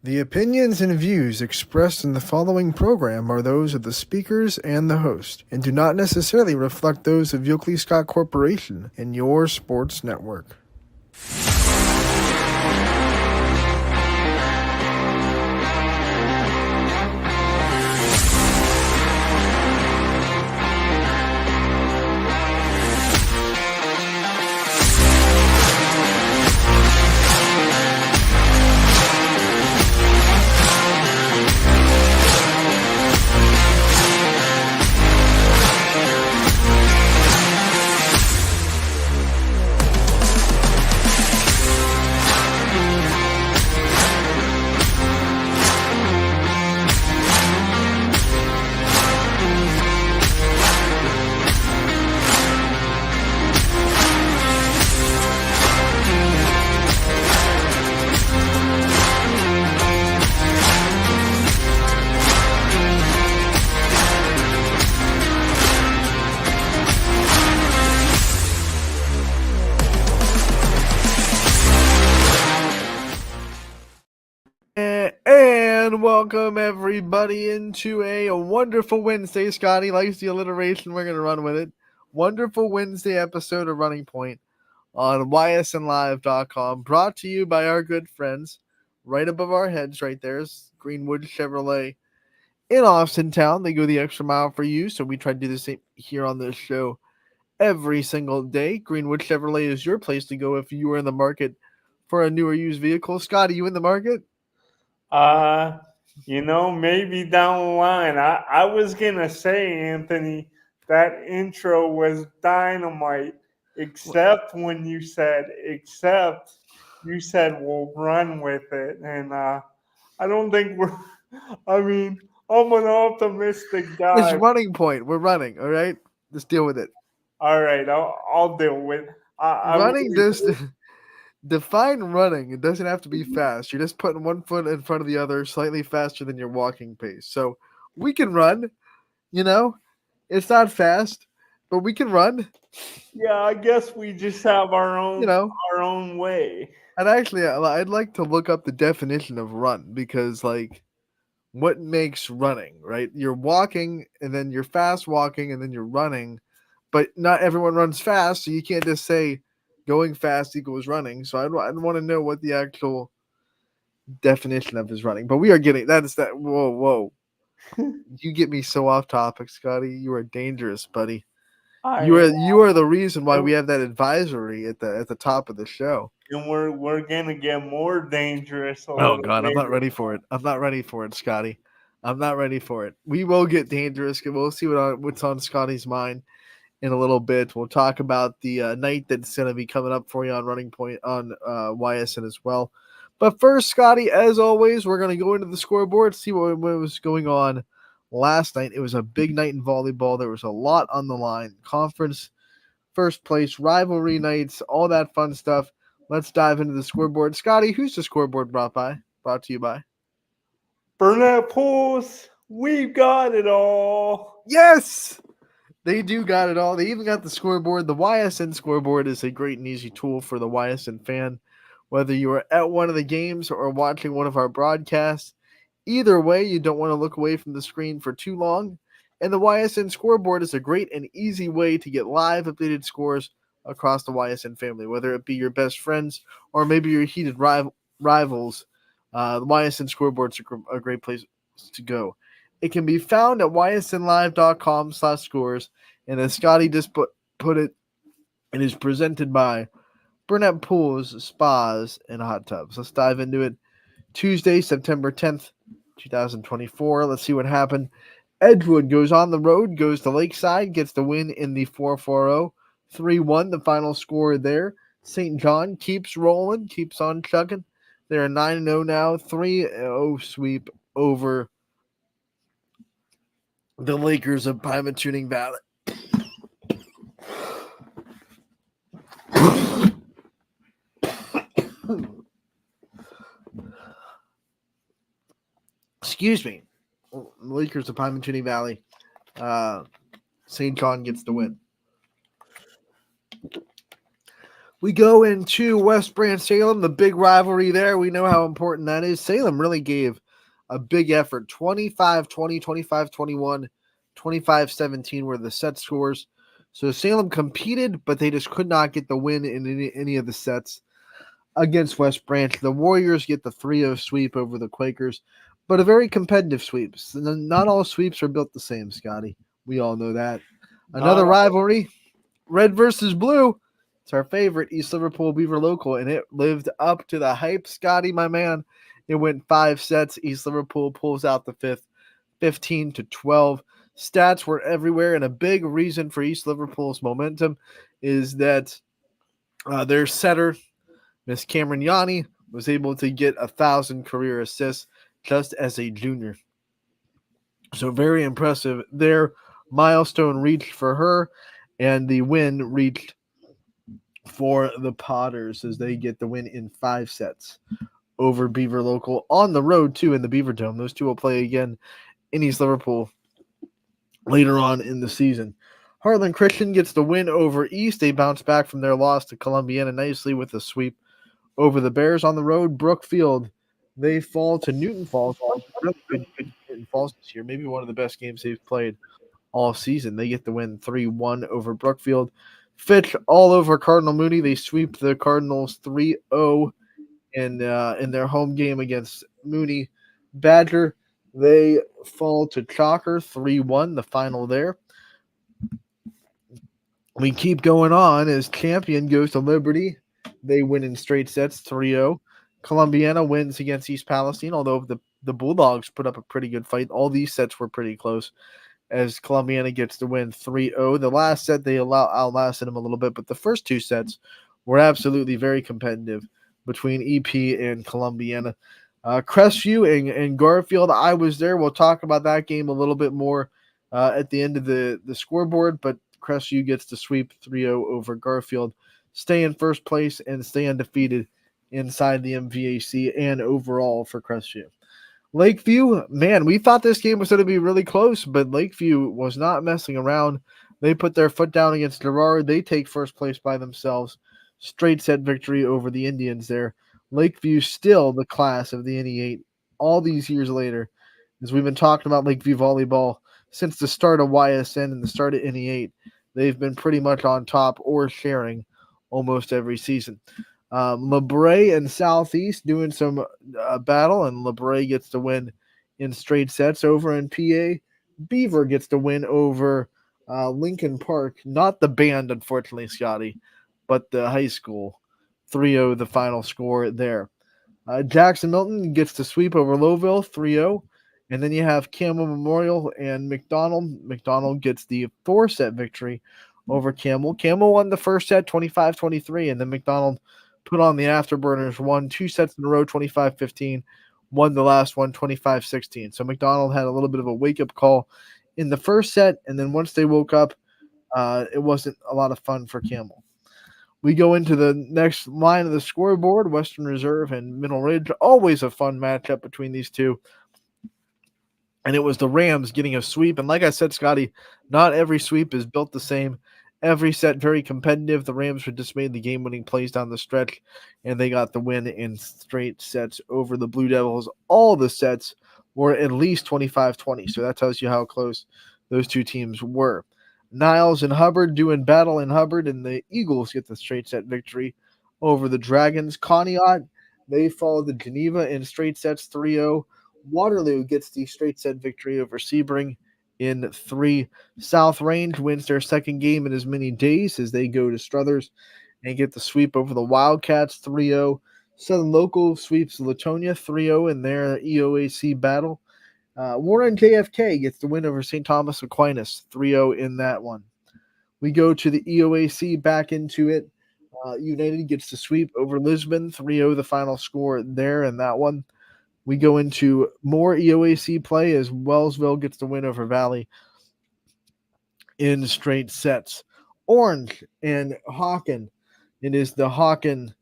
The opinions and views expressed in the following program are those of the speakers and the host, and do not necessarily reflect those of Yoakley Scott Corporation and your sports network. And welcome everybody into a wonderful Wednesday. Scotty likes the alliteration. We're going to run with it. Wonderful Wednesday episode of Running Point on ysnlive.com, brought to you by our good friends right above our heads. Right there's Greenwood Chevrolet in Austintown. They go the extra mile for you, so we try to do the same here on this show every single day. Greenwood Chevrolet is your place to go if you are in the market for a new or used vehicle. Scotty, you in the market? Maybe down the line. I was gonna say, Anthony, that intro was dynamite, except you said we'll run with it. And I don't think I'm an optimistic It's guy. Running Point. We're running, all right? Just deal with it. All right, I'll deal with it. Running, just define running. It doesn't have to be fast. You're just putting one foot in front of the other slightly faster than your walking pace. So we can run, It's not fast, but we can run, Yeah, I guess we just have our own way. And actually, I'd like to look up the definition of run because, what makes running, right? You're walking, and then you're fast walking, and then you're running, but not everyone runs fast, so you can't just say going fast equals running. So I'd want to know what the actual definition of is running. But we are getting that is that. Whoa. You get me so off topic, Scotty. You are dangerous, buddy. You are the reason why we have that advisory at the top of the show. And we're gonna get more dangerous a Oh little God, I'm later. not ready for it. I'm not ready for it, Scotty. I'm not ready for it. We will get dangerous. We'll see what's on Scotty's mind in a little bit. We'll talk about the night that's going to be coming up for you on Running Point on YSN as well. But first, Scotty, as always, we're going to go into the scoreboard, see what was going on last night. It was a big night in volleyball. There was a lot on the line. Conference first place, rivalry nights, all that fun stuff. Let's dive into the scoreboard. Scotty, who's the scoreboard brought to you by? Burnett Pools, we've got it all. Yes! They do got it all. They even got the scoreboard. The YSN scoreboard is a great and easy tool for the YSN fan. Whether you are at one of the games or watching one of our broadcasts, either way, you don't want to look away from the screen for too long. And the YSN scoreboard is a great and easy way to get live updated scores across the YSN family, whether it be your best friends or maybe your heated rivals. The YSN scoreboard is a great place to go. It can be found at ysnlive.com/scores. And as Scotty just put it, it is presented by Burnett Pools, Spas, and Hot Tubs. Let's dive into it. Tuesday, September 10th, 2024. Let's see what happened. Edgewood goes on the road, goes to Lakeside, gets the win in the 4-4-0. 3-1, the final score there. St. John keeps rolling, keeps on chugging. They're 9-0 now, 3-0 sweep over the Lakers of Pymatuning Valley. Excuse me. Lakers of Pymatuning Valley. St. John gets the win. We go into West Branch Salem, the big rivalry there. We know how important that is. Salem really gave a big effort 25-20, 25-21, 25-17 were the set scores. So Salem competed, but they just could not get the win in any of the sets against West Branch. The Warriors get the 3-0 sweep over the Quakers, but a very competitive sweep. Not all sweeps are built the same, Scotty. We all know that. Another Not rivalry, red versus blue. It's our favorite, East Liverpool Beaver Local, and it lived up to the hype, Scotty, my man. It went 5 sets. East Liverpool pulls out the fifth, 15-12. Stats were everywhere, and a big reason for East Liverpool's momentum is that their setter, Miss Cameron Yanni, was able to get 1,000 career assists just as a junior. So very impressive. Their milestone reached for her, and the win reached for the Potters as they get the win in 5 sets over Beaver Local on the road too in the Beaver Dome. Those two will play again in East Liverpool later on in the season. Heartland Christian gets the win over East. They bounce back from their loss to Columbiana nicely with a sweep over the Bears on the road. Brookfield, they fall to Newton Falls. Really good Newton Falls this year. Maybe one of the best games they've played all season. They get the win 3-1 over Brookfield. Fitch all over Cardinal Mooney. They sweep the Cardinals 3-0 in their home game against Mooney. Badger, they fall to Chalker 3-1, the final there. We keep going on as Champion goes to Liberty. They win in straight sets 3-0. Columbiana wins against East Palestine, although the Bulldogs put up a pretty good fight. All these sets were pretty close as Columbiana gets the win 3-0. The last set, they outlasted them a little bit, but the first 2 sets were absolutely very competitive between EP and Columbiana. Crestview and Garfield, I was there. We'll talk about that game a little bit more at the end of the scoreboard, but Crestview gets to sweep 3-0 over Garfield, stay in first place, and stay undefeated inside the MVAC and overall for Crestview. Lakeview, man, we thought this game was going to be really close, but Lakeview was not messing around. They put their foot down against Gerard. They take first place by themselves. Straight set victory over the Indians there. Lakeview still the class of the NE8 all these years later, as we've been talking about Lakeview volleyball since the start of YSN and the start of NE8. They've been pretty much on top or sharing almost every season. LeBray and Southeast doing some battle, and LeBray gets to win in straight sets over in PA. Beaver gets to win over Lincoln Park. Not the band, unfortunately, Scotty, but the high school. 3-0 the final score there. Jackson Milton gets to sweep over Lowville 3-0. And then you have Campbell Memorial and McDonald. McDonald gets the 4-set victory over Campbell. Campbell won the first set 25-23, and then McDonald put on the afterburners, won 2 sets in a row 25-15, won the last one 25-16. So McDonald had a little bit of a wake-up call in the first set, and then once they woke up, it wasn't a lot of fun for Campbell. We go into the next line of the scoreboard, Western Reserve and Middle Ridge. Always a fun matchup between these two. And it was the Rams getting a sweep. And like I said, Scotty, not every sweep is built the same. Every set very competitive. The Rams had just made the game-winning plays down the stretch, and they got the win in straight sets over the Blue Devils. All the sets were at least 25-20, so that tells you how close those two teams were. Niles and Hubbard doing battle in Hubbard, and the Eagles get the straight set victory over the Dragons. Conneaut, they follow the Geneva in straight sets 3-0. Waterloo gets the straight set victory over Sebring in 3. South Range wins their second game in as many days as they go to Struthers and get the sweep over the Wildcats 3-0. Southern Local sweeps Latonia 3-0 in their EOAC battle. Warren JFK gets the win over St. Thomas Aquinas 3-0 in that one. We go to the EOAC, back into it. United gets the sweep over Lisbon 3-0, the final score there in that one. We go into more EOAC play as Wellsville gets the win over Valley in straight sets. Orange and Hawken. It is the Hawken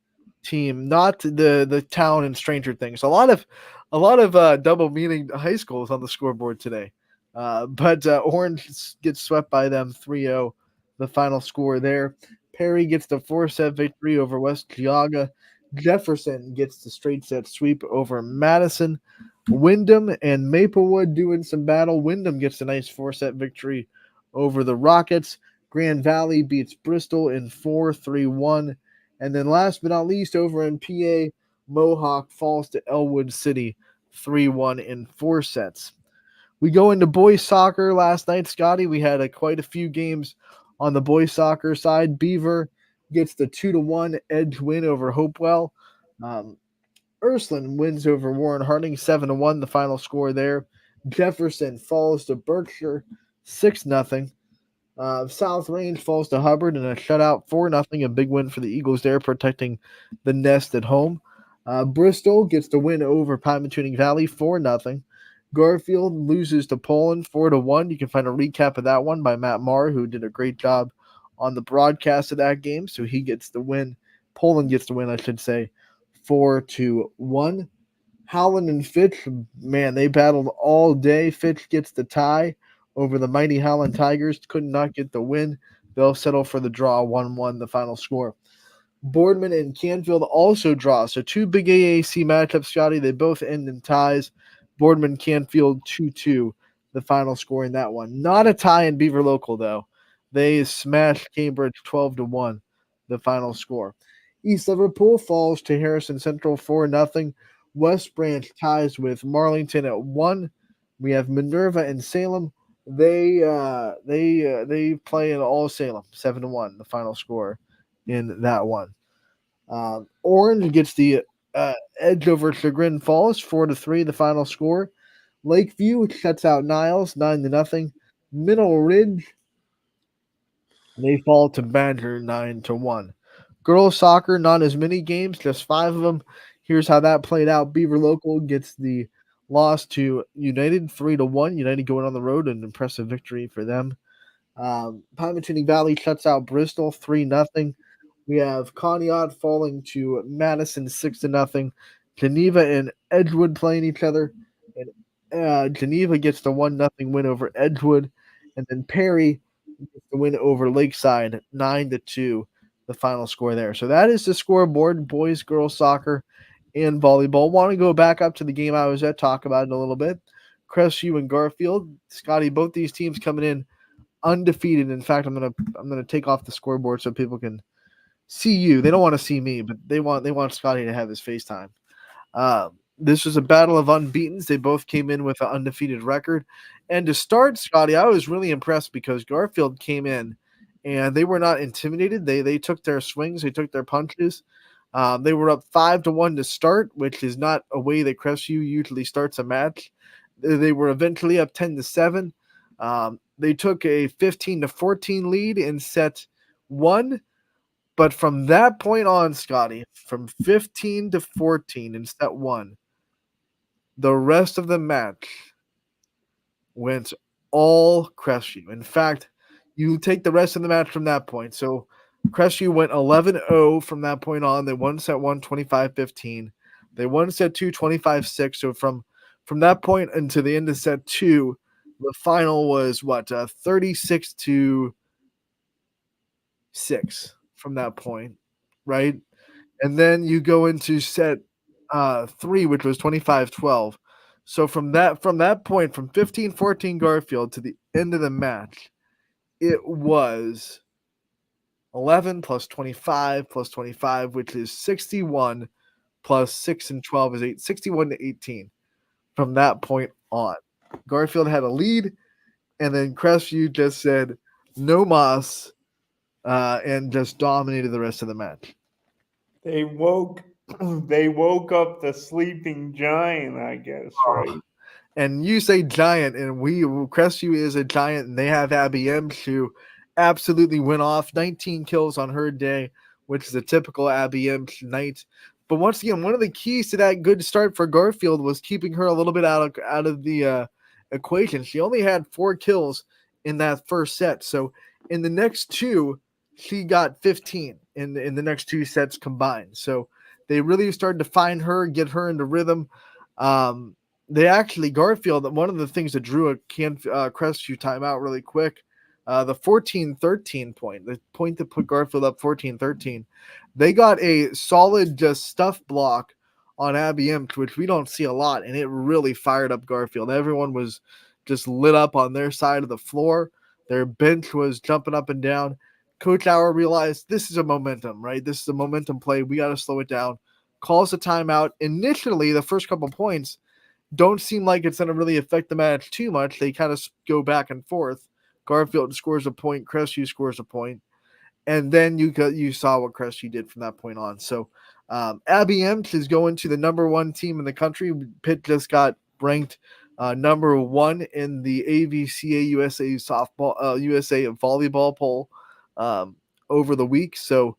team, not the town and Stranger Things. A lot of double meaning high schools on the scoreboard today. But Orange gets swept by them 3-0, the final score there. Perry gets the 4-set victory over West Geauga. Jefferson gets the straight set sweep over Madison. Wyndham and Maplewood doing some battle. Wyndham gets a nice 4-set victory over the Rockets. Grand Valley beats Bristol in 4-3-1. And then last but not least, over in PA, Mohawk falls to Elwood City 3-1 in 4 sets. We go into boys soccer last night, Scotty. We had quite a few games on the boys soccer side. Beaver gets the 2-1 edge win over Hopewell. Ursuline wins over Warren Harding 7-1, the final score there. Jefferson falls to Berkshire 6-0. South Range falls to Hubbard in a shutout 4-0, a big win for the Eagles there, protecting the nest at home. Bristol gets the win over Pymatuning Valley 4-0. Garfield loses to Poland 4-1. You can find a recap of that one by Matt Marr, who did a great job on the broadcast of that game. So he gets the win. Poland gets the win, I should say, 4-1. Howland and Fitch, man, they battled all day. Fitch gets the tie over the mighty Howland Tigers. Could not get the win. They'll settle for the draw 1-1, the final score. Boardman and Canfield also draw. So two big AAC matchups, Scotty. They both end in ties. Boardman Canfield 2-2, the final score in that one. Not a tie in Beaver Local, though. They smashed Cambridge 12-1, the final score. East Liverpool falls to Harrison Central 4-0. West Branch ties with Marlington at 1. We have Minerva and Salem. They play in all Salem 7-1, the final score in that one. Orange gets the edge over Chagrin Falls 4-3, the final score. Lakeview shuts out Niles 9-0. Middle Ridge, they fall to Badger 9-1. Girls soccer, not as many games, just 5 of them. Here's how that played out. Beaver Local gets the loss to United 3-1. United going on the road, an impressive victory for them. Pymatuning Valley shuts out Bristol 3-0. We have Conneaut falling to Madison 6-0. Geneva and Edgewood playing each other. And Geneva gets the 1-0 win over Edgewood. And then Perry gets the win over Lakeside 9-2, the final score there. So that is the scoreboard, boys, girls soccer, and volleyball. Want to go back up to the game I was at, talk about it a little bit. Crestview and Garfield. Scotty, both these teams coming in undefeated. In fact, I'm gonna take off the scoreboard so people can see you. They don't want to see me, but they want Scotty to have his FaceTime. This was a battle of unbeatens. They both came in with an undefeated record. And to start, Scotty, I was really impressed because Garfield came in and they were not intimidated. They took their swings, they took their punches. They were up 5-1 to start, which is not a way that Crestview usually starts a match. They were eventually up 10-7. They took a 15-14 lead in set 1. But from that point on, Scotty, from 15-14 in set 1, the rest of the match went all Crestview. In fact, you take the rest of the match from that point. So Crestview went 11-0 from that point on. They won set 1 25-15. They won set 2 25-6. So from that point into the end of set 2, the final was 36-6 from that point, right? And then you go into set 3, which was 25-12. So from that point, from 15-14 Garfield to the end of the match, it was 11 plus 25 plus 25, which is 61 plus 6 and 12 is 8, 61-18 from that point on. Garfield had a lead, and then Crestview just said no mas and just dominated the rest of the match. They woke up the sleeping giant, I guess, right? And you say giant, and Crestview is a giant, and they have Abby Ems, who absolutely went off 19 kills on her day, which is a typical Abby Ems night. But once again, one of the keys to that good start for Garfield was keeping her a little bit out of the equation. She only had 4 kills in that first set. So in the next 2, she got 15 in the next 2 sets combined. So they really started to find her, get her into rhythm. They actually, Garfield, one of the things that drew a Crestview timeout really quick the 14-13 point, the point that put Garfield up 14-13. They got a solid just stuff block on Abby Impt, which we don't see a lot, and it really fired up Garfield. Everyone was just lit up on their side of the floor. Their bench was jumping up and down. Coach Auer realized this is a momentum, right? This is a momentum play. We got to slow it down. Calls a timeout. Initially, the first couple points don't seem like it's going to really affect the match too much. They kind of go back and forth. Garfield scores a point, Crestview scores a point, and then you saw what Crestview did from that point on. So Abby Impt is going to the number one team in the country. Pitt just got ranked number one in the AVCA USA softball USA volleyball poll over the week. So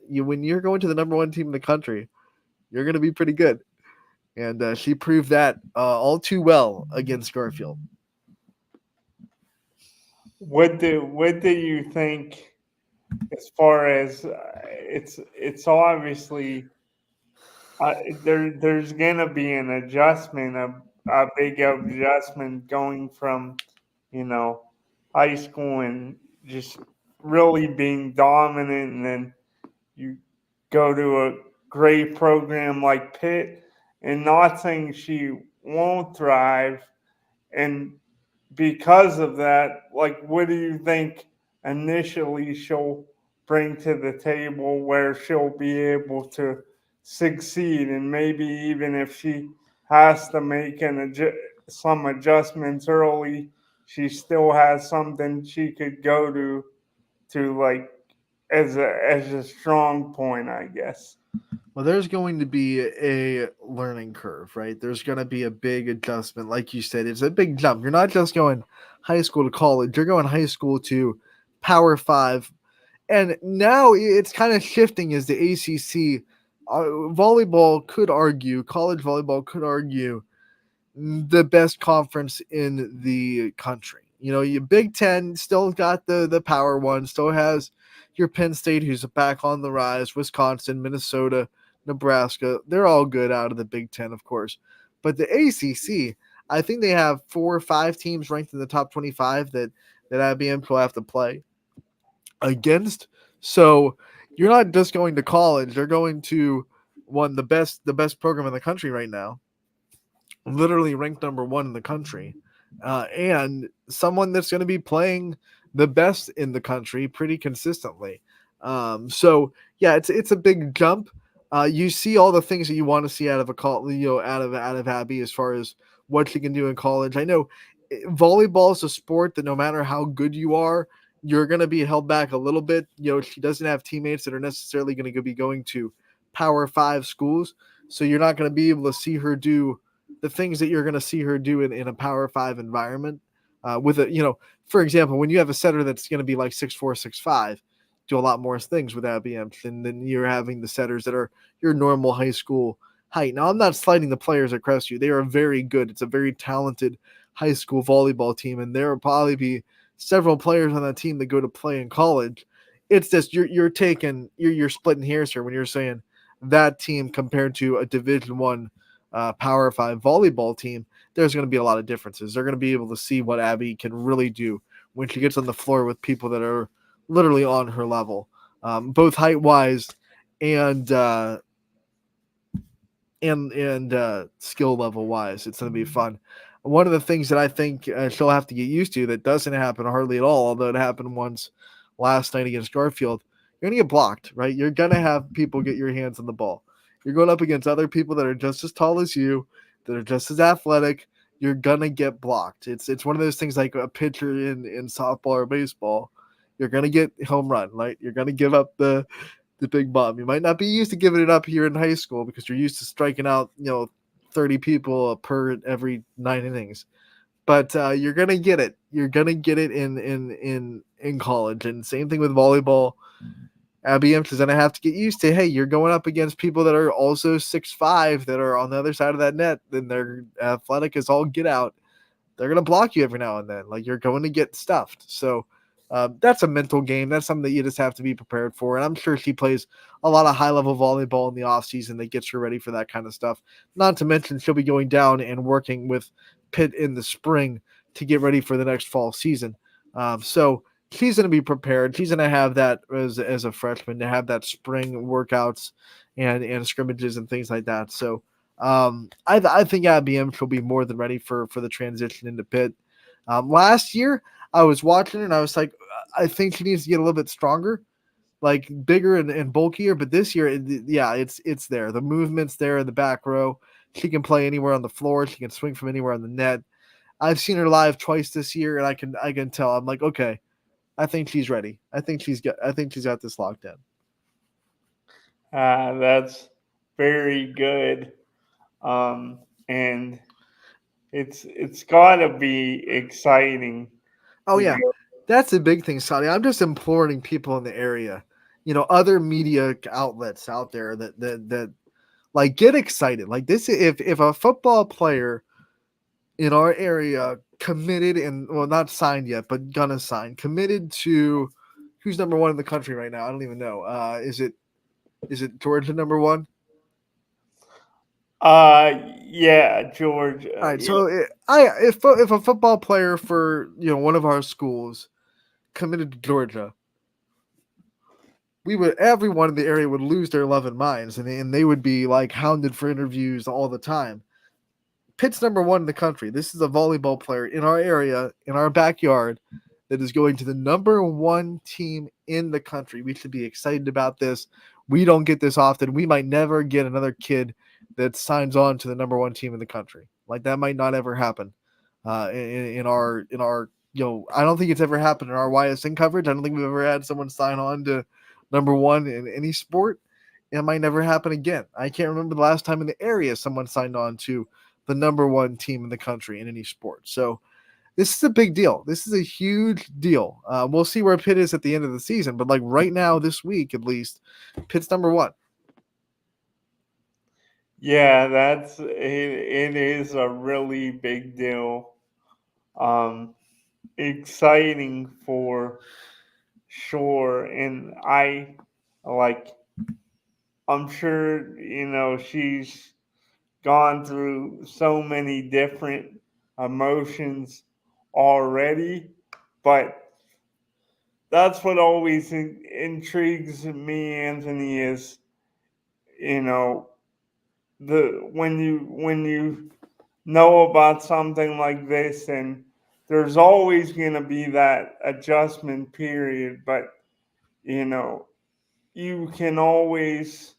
when you're going to the number one team in the country, you're going to be pretty good. And she proved that all too well against Garfield. What do you think as far as it's obviously there's gonna be an adjustment, a big adjustment going from you know high school and just really being dominant, and then you go to a great program like Pitt, and not saying she won't thrive, and because of that, like, what do you think initially she'll bring to the table where she'll be able to succeed? And maybe even if she has to make some adjustments early, she still has something she could go to like as a strong point, I guess. Well, there's going to be a learning curve, right? There's going to be a big adjustment. Like you said, it's a big jump. You're not just going high school to college, you're going high school to Power Five. And now it's kind of shifting as the ACC. Volleyball could argue, college volleyball could argue, the best conference in the country. Your Big Ten still got the power one, still has your Penn State, who's back on the rise, Wisconsin, Minnesota, Nebraska. They're all good out of the Big Ten, of course. But the ACC, I think they have 4 or 5 teams ranked in the top 25 that IBM will have to play against. So you're not just going to college; you're going to the best program in the country right now, literally ranked number one in the country, and someone that's going to be playing the best in the country pretty consistently. So yeah, it's a big jump. You see all the things that you want to see out of out of Abby as far as what she can do in college. I know volleyball is a sport that no matter how good you are, you're going to be held back a little bit. She doesn't have teammates that are necessarily going to be going to Power Five schools, so you're not going to be able to see her do the things that you're going to see her do in a Power Five environment. For example, when you have a setter that's going to be like 6'4", 6'5", do a lot more things with Abby Impt than you're having the setters that are your normal high school height. Now, I'm not slighting the players at Crestview. They are very good. It's a very talented high school volleyball team, and there will probably be several players on that team that go to play in college. It's just you're splitting hairs here when you're saying that team compared to a Division One Power Five volleyball team. There's going to be a lot of differences. They're going to be able to see what Abby can really do when she gets on the floor with people that are literally on her level, both height wise and skill level wise. It's going to be fun. One of the things that I think she'll have to get used to that doesn't happen hardly at all, although it happened once last night against Garfield, you're going to get blocked, right? You're going to have people get your hands on the ball. You're going up against other people that are just as tall as you, that are just as athletic. You're going to get blocked. It's one of those things like a pitcher in softball or baseball. You're going to get home run, right? You're going to give up the big bomb. You might not be used to giving it up here in high school because you're used to striking out, 30 people per every 9 innings. But you're gonna get it. You're gonna get it in college. And same thing with volleyball. Abby Impt is gonna have to get used to. Hey, you're going up against people that are also 6'5", that are on the other side of that net. Then they're athletic as all get out. They're gonna block you every now and then. Like, you're going to get stuffed. So that's a mental game. That's something that you just have to be prepared for. And I'm sure she plays a lot of high-level volleyball in the offseason that gets her ready for that kind of stuff. Not to mention she'll be going down and working with Pitt in the spring to get ready for the next fall season. So she's going to be prepared. She's going to have that as a freshman to have that spring workouts and scrimmages and things like that. So I think IBM she'll be more than ready for the transition into Pitt. Last year I was watching her and I was like, I think she needs to get a little bit stronger, like bigger and bulkier. But this year, yeah, it's there. The movement's there in the back row. She can play anywhere on the floor. She can swing from anywhere on the net. I've seen her live twice this year, and I can tell. I'm like, okay, I think she's ready. I think she's got this locked in. That's very good. And it's gotta be exciting Oh to yeah, go. that's the big thing, Saudi. I'm just imploring people in the area, other media outlets out there that like get excited. Like this, if a football player in our area committed and well not signed yet, but gonna sign, committed to who's number one in the country right now? I don't even know. Is it Georgia number one? Yeah, George. All right, Yeah, so if a football player for one of our schools committed to Georgia, we would everyone in the area would lose their love and minds, and they would be like hounded for interviews all the time. Pitt's number one in the country. This is a volleyball player in our area, in our backyard, that is going to the number one team in the country. We should be excited about this. We don't get this often. We might never get another kid that signs on to the number one team in the country. Like that might not ever happen in our. I don't think it's ever happened in our YSN coverage. I don't think we've ever had someone sign on to number one in any sport. It might never happen again. I can't remember the last time in the area someone signed on to the number one team in the country in any sport. So this is a big deal. This is a huge deal. We'll see where Pitt is at the end of the season, but like right now, this week at least, Pitt's number one. yeah, that's it. It is a really big deal. Um, Exciting for sure, and like. I'm sure she's gone through so many different emotions already, but that's what always intrigues me, Anthony, is you know the when you know about something like this, and there's always going to be that adjustment period, but you know you can always,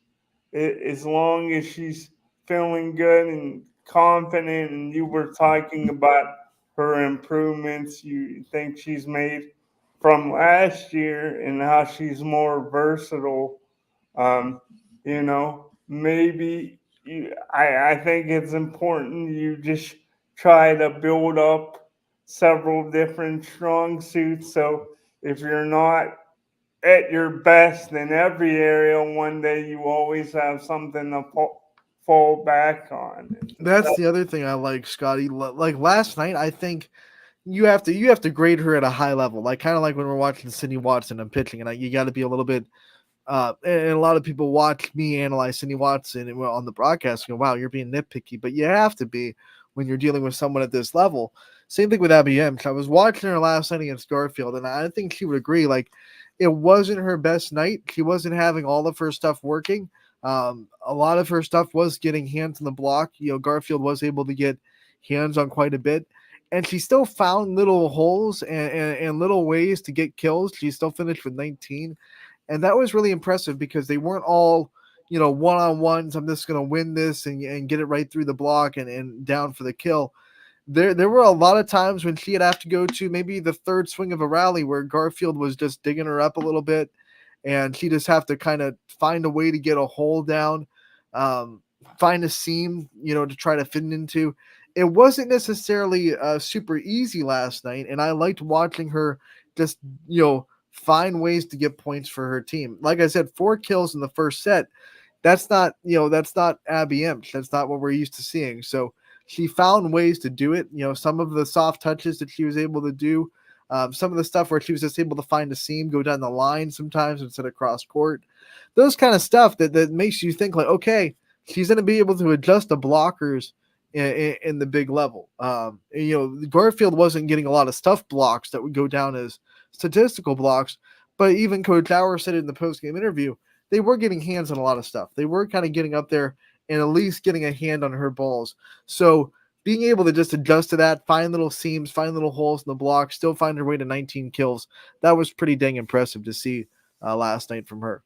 as long as she's feeling good and confident, and you were talking about her improvements you think she's made from last year and how she's more versatile, um, maybe I think it's important you just try to build up several different strong suits, so if you're not at your best in every area, one day you always have something to fall back on. And That's the other thing I like, Scotty. Like last night, I think you have to grade her at a high level, like kind of like when we're watching Cindy Watson and pitching, and you got to be a little bit. And a lot of people watch me analyze Cindy Watson on the broadcast and go, "Wow, you're being nitpicky," but you have to be when you're dealing with someone at this level. Same thing with Abby M. I was watching her last night against Garfield, and I think she would agree. Like, it wasn't her best night. She wasn't having all of her stuff working. A lot of her stuff was getting hands on the block. Garfield was able to get hands on quite a bit, and she still found little holes and little ways to get kills. She still finished with 19, and that was really impressive because they weren't all one on ones. I'm just gonna win this and get it right through the block and down for the kill. There were a lot of times when she'd have to go to maybe the third swing of a rally where Garfield was just digging her up a little bit, and she just have to kind of find a way to get a hole down, um, find a seam, to try to fit it into. It wasn't necessarily super easy last night, and I liked watching her just find ways to get points for her team. Like I said, 4 kills in the first set. That's not Abby Imch. That's not what we're used to seeing. So she found ways to do it. Some of the soft touches that she was able to do, some of the stuff where she was just able to find a seam, go down the line sometimes instead of cross court. Those kind of stuff that makes you think like, okay, she's going to be able to adjust the blockers in the big level. Garfield wasn't getting a lot of stuff blocks that would go down as statistical blocks, but even Coach Hauer said in the post game interview, they were getting hands on a lot of stuff. They were kind of getting up there and at least getting a hand on her balls. So being able to just adjust to that, find little seams, find little holes in the block, still find her way to 19 kills, that was pretty dang impressive to see last night from her.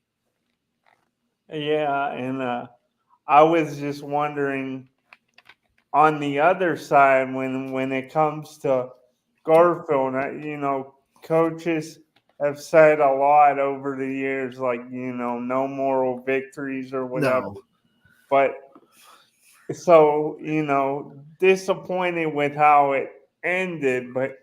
Yeah, and I was just wondering on the other side when it comes to Garfield, coaches have said a lot over the years, like no moral victories or whatever. No, But so disappointed with how it ended. But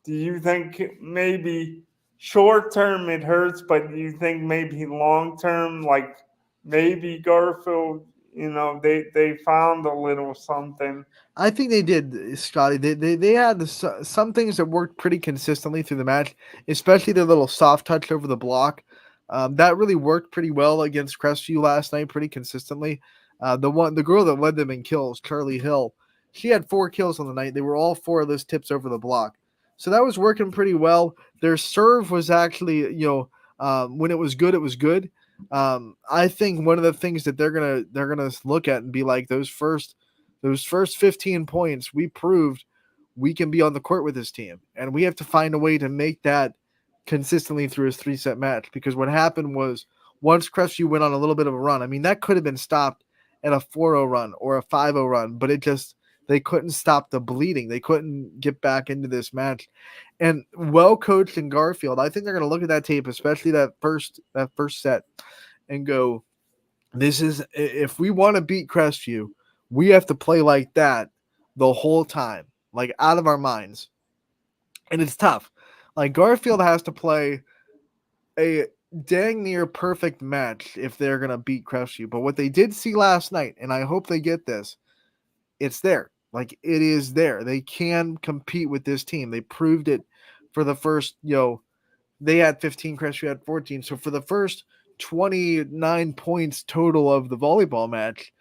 do you think maybe short term it hurts, but do you think maybe long term, like maybe Garfield, they found a little something. I think they did, Scotty. They had some things that worked pretty consistently through the match, especially their little soft touch over the block. That really worked pretty well against Crestview last night, pretty consistently. The girl that led them in kills, Charlie Hill, she had 4 kills on the night. They were all 4 of those tips over the block, so that was working pretty well. Their serve was actually, when it was good, it was good. I think one of the things that they're gonna look at and be like those first 15 points, we proved we can be on the court with this team. And we have to find a way to make that consistently through his 3-set match. Because what happened was once Crestview went on a little bit of a run, I mean, that could have been stopped at a 4-0 run or a 5-0 run, but they couldn't stop the bleeding. They couldn't get back into this match. And well coached in Garfield, I think they're going to look at that tape, especially that first set, and go, this is, if we want to beat Crestview, we have to play like that the whole time, like out of our minds. And it's tough. Like Garfield has to play a dang near perfect match if they're gonna beat Crestview. But what they did see last night, and I hope they get this, it's there. Like it is there. They can compete with this team. They proved it for the first, they had 15, Crestview had 14. So for the first 29 points total of the volleyball match,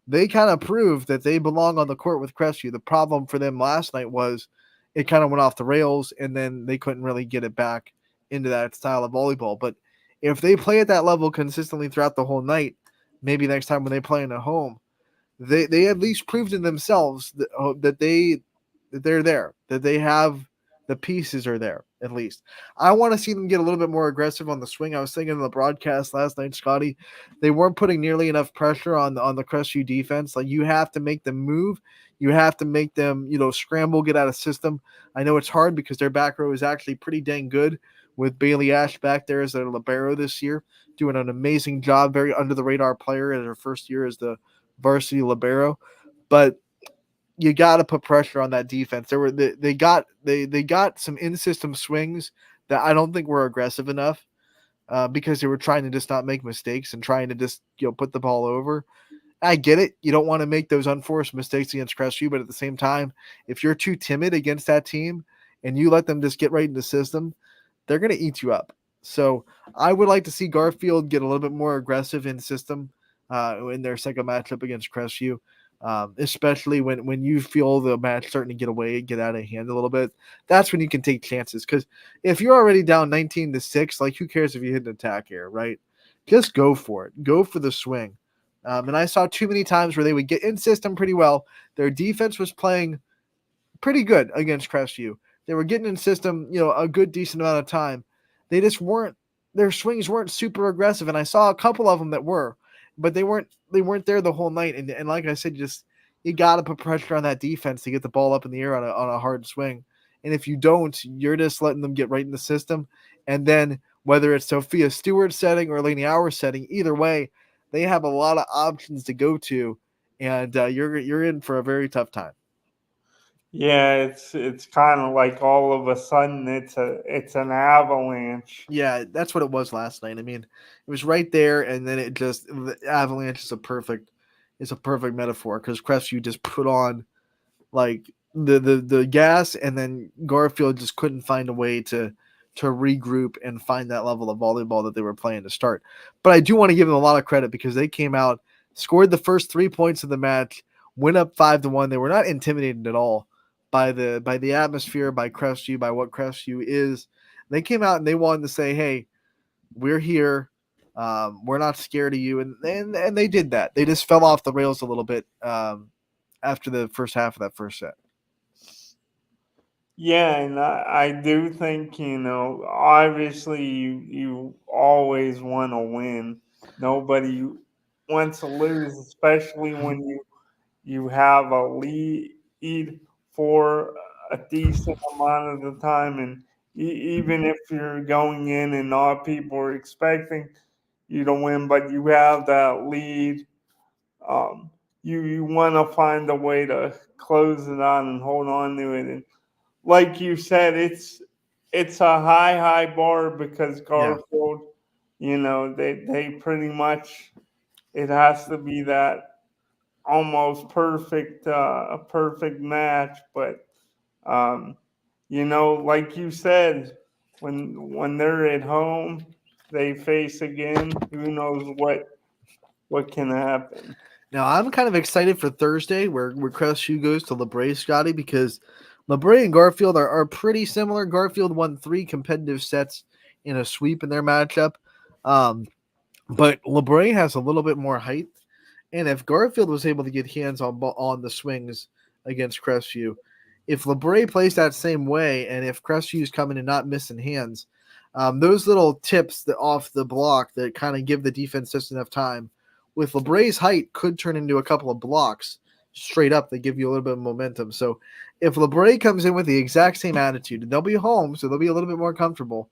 they kind of proved that they belong on the court with Crestview. The problem for them last night was it kind of went off the rails and then they couldn't really get it back into that style of volleyball. But if they play at that level consistently throughout the whole night, maybe next time when they play in a home, they at least proved to themselves that they're there, that they have the pieces are there at least. I want to see them get a little bit more aggressive on the swing. I was thinking in the broadcast last night, Scotty, they weren't putting nearly enough pressure on the Crestview defense. Like you have to make them move, you have to make them scramble, get out of system. I know it's hard because their back row is actually pretty dang good with Bailey Ash back there as their libero this year, doing an amazing job. Very under the radar player in her first year as the varsity libero, but you got to put pressure on that defense. They got some in system swings that I don't think were aggressive enough because they were trying to just not make mistakes and trying to just put the ball over. I get it. You don't want to make those unforced mistakes against Crestview, but at the same time, if you're too timid against that team and you let them just get right in the system, they're going to eat you up. So I would like to see Garfield get a little bit more aggressive in system in their second matchup against Crestview, especially when you feel the match starting to get away, get out of hand a little bit. That's when you can take chances. Because if you're already down 19-6, like who cares if you hit an attack here, right? Just go for it. Go for the swing. And I saw too many times where they would get in system pretty well. Their defense was playing pretty good against Crestview. They were getting in system, a good decent amount of time. They just weren't, their swings weren't super aggressive, and I saw a couple of them that were, but they weren't there the whole night. And like I said, you got to put pressure on that defense to get the ball up in the air on a hard swing. And if you don't, you're just letting them get right in the system. And then whether it's Sophia Stewart setting or Lainey Hour setting, either way, they have a lot of options to go to, and you're in for a very tough time. Yeah, it's kind of like all of a sudden it's an avalanche. Yeah, that's what it was last night. I mean, it was right there, and then the avalanche is a perfect metaphor because Crestview just put on like the gas, and then Garfield just couldn't find a way to regroup and find that level of volleyball that they were playing to start. But I do want to give them a lot of credit because they came out, scored the first 3 points of the match, went up 5-1. They were not intimidated at all by the atmosphere, by Crestview, by what Crestview is. They came out and they wanted to say, "Hey, we're here. We're not scared of you," and they did that. They just fell off the rails a little bit after the first half of that first set. Yeah, and I do think, obviously you always want to win. Nobody wants to lose, especially when you have a lead for a decent amount of the time. And even if you're going in and not people are expecting you to win, but you have that lead, um, you want to find a way to close it on and hold on to it. And like you said, it's a high bar because Yeah. Garfield, they pretty much, it has to be that almost perfect a perfect match. But um, like you said, when they're at home, they face again. Who knows what can happen? Now I'm kind of excited for Thursday, where Crestview goes to LeBray, Scotty, because LeBray and Garfield are pretty similar. Garfield won 3 competitive sets in a sweep in their matchup, um, but LeBray has a little bit more height. And if Garfield was able to get hands on the swings against Crestview, if LeBray plays that same way, and if Crestview's coming and not missing hands, those little tips that off the block that kind of give the defense just enough time, with LeBray's height, could turn into a couple of blocks straight up that give you a little bit of momentum. So if LeBray comes in with the exact same attitude, and they'll be home, so they'll be a little bit more comfortable.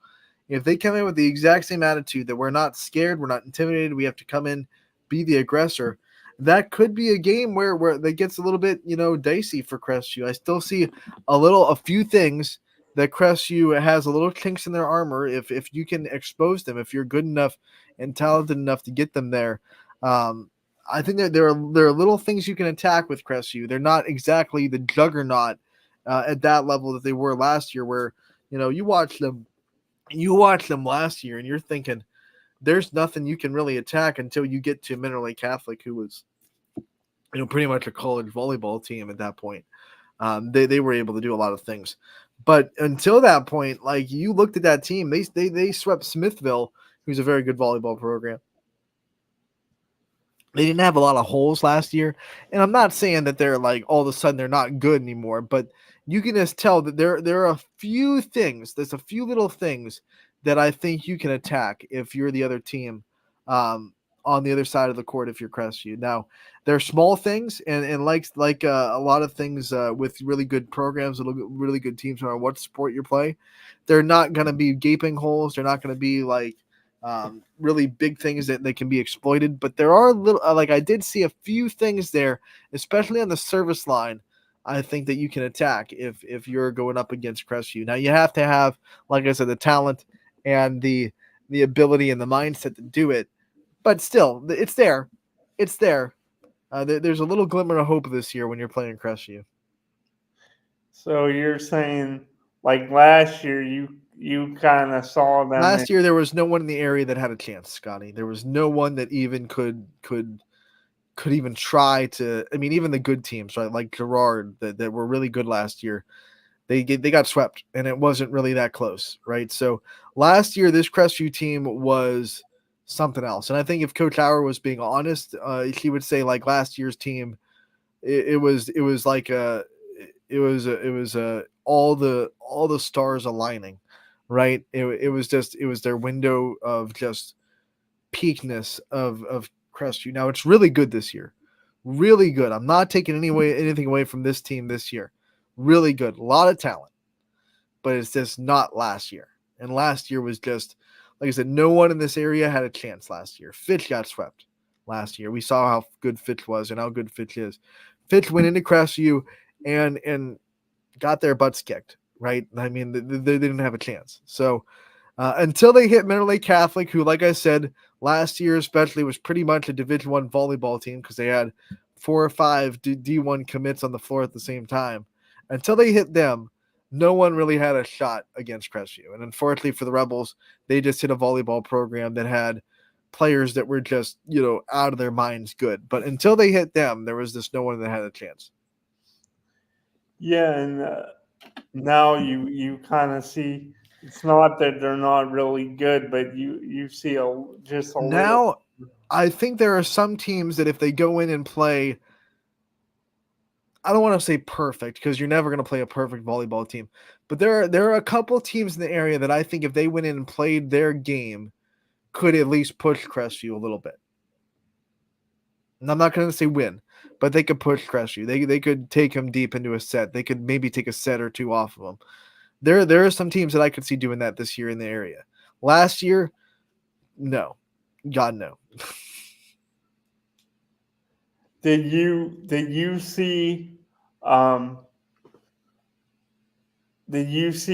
If they come in with the exact same attitude that we're not scared, we're not intimidated, we have to come in, be the aggressor, that could be a game where that gets a little bit dicey for Crestview. I still see a few things that Crestview has a little chinks in their armor. If you can expose them, if you're good enough and talented enough to get them there, I think that there are little things you can attack with Crestview. They're not exactly the juggernaut at that level that they were last year, where you watch them last year and you're thinking there's nothing you can really attack until you get to Mineral Lake Catholic, who was pretty much a college volleyball team at that point. They were able to do a lot of things, but until that point, like, you looked at that team, they swept Smithville, who's a very good volleyball program. They didn't have a lot of holes last year, and I'm not saying that they're like all of a sudden they're not good anymore, but you can just tell that there are a few things. There's a few little things that I think you can attack if you're the other team, um, on the other side of the court if you're Crestview. Now, they're small things, and like a lot of things with really good programs, really good teams, no matter what sport you play, they're not going to be gaping holes. They're not going to be like really big things that can be exploited. But there are little, like, I did see a few things there, especially on the service line. I think that you can attack if you're going up against Crestview. Now you have to have, like I said, the talent and the ability and the mindset to do it. But still, it's there. It's there. There's a little glimmer of hope this year when you're playing Crestview. So you're saying, like last year, you kind of saw them in. Last year there was no one in the area that had a chance, Scotty. There was no one that even could even try to. I mean, even the good teams, right, like Gerard, that were really good last year, they got swept, and it wasn't really that close, right? So last year, this Crestview team was something else, and I think if Coach Auer was being honest, he would say, like, last year's team, it was like all the stars aligning, right? It was their window of just peakness of Crestview. Now it's really good this year, really good. I'm not taking anything away from this team this year. Really good, a lot of talent, but it's just not last year. And last year was just, like I said, no one in this area had a chance last year. Fitch got swept last year. We saw how good Fitch was and how good Fitch is. Fitch went into Crestview and got their butts kicked, right? I mean, they didn't have a chance. So until they hit Mineral Lake Catholic, who, like I said, last year especially was pretty much a Division I volleyball team because they had 4 or 5 D1 commits on the floor at the same time. Until they hit them, no one really had a shot against Crestview. And unfortunately for the Rebels, they just hit a volleyball program that had players that were just, out of their minds good. But until they hit them, there was just no one that had a chance. Yeah, and now you kind of see it's not that they're not really good, but you see just a Now, little. I think there are some teams that if they go in and play, I don't want to say perfect because you're never going to play a perfect volleyball team, but there are a couple teams in the area that I think if they went in and played their game, could at least push Crestview a little bit. And I'm not going to say win, but they could push Crestview. They could take them deep into a set. They could maybe take a set or two off of them. There are some teams that I could see doing that this year in the area. Last year, no. God, no. Did you see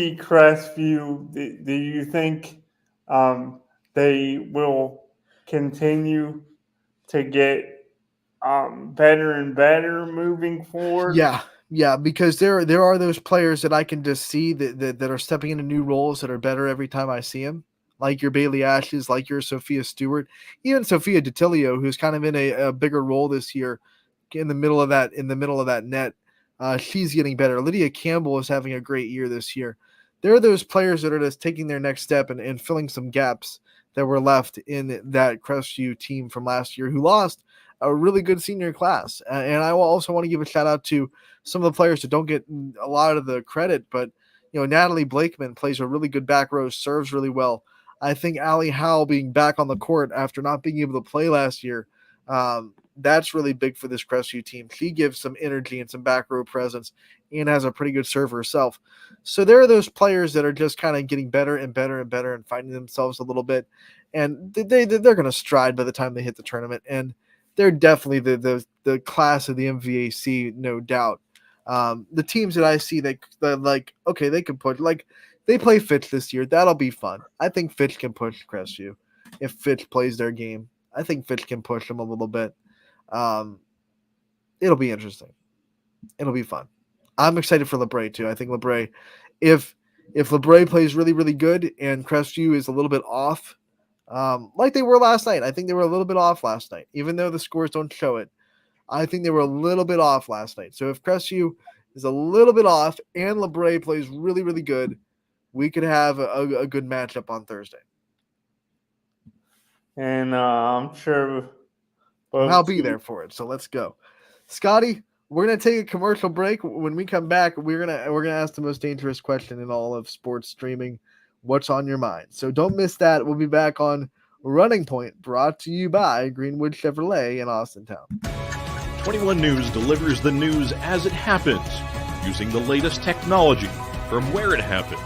Crestview? Do you think they will continue to get better and better moving forward? Yeah, because there are those players that I can just see that are stepping into new roles that are better every time I see them. Like your Bailey Ashes, like your Sophia Stewart, even Sophia DiTilio, who's kind of in a bigger role this year in the middle of that net. She's getting better. Lydia Campbell is having a great year this year. There are those players that are just taking their next step and filling some gaps that were left in that Crestview team from last year who lost a really good senior class. And I will also want to give a shout out to some of the players that don't get a lot of the credit, but Natalie Blakeman plays a really good back row, serves really well. I think Allie Howell being back on the court after not being able to play last year, that's really big for this Crestview team. She gives some energy and some back row presence and has a pretty good serve herself. So there are those players that are just kind of getting better and better and better and finding themselves a little bit. And they're going to stride by the time they hit the tournament. And they're definitely the class of the MVAC, no doubt. The teams that I see that like, okay, they can put, like, they play Fitch this year. That'll be fun. I think Fitch can push Crestview if Fitch plays their game. I think Fitch can push them a little bit. It'll be interesting. It'll be fun. I'm excited for LeBray too. I think LeBray, if LeBray plays really, really good and Crestview is a little bit off, like they were last night. I think they were a little bit off last night, even though the scores don't show it. I think they were a little bit off last night. So if Crestview is a little bit off and LeBray plays really, really good, we could have a good matchup on Thursday. And I'm sure I'll be there for it. So let's go. Scotty, we're gonna take a commercial break. When we come back, we're gonna ask the most dangerous question in all of sports streaming. What's on your mind? So don't miss that. We'll be back on Running Point, brought to you by Greenwood Chevrolet in Austintown. 21 News delivers the news as it happens, using the latest technology from where it happens.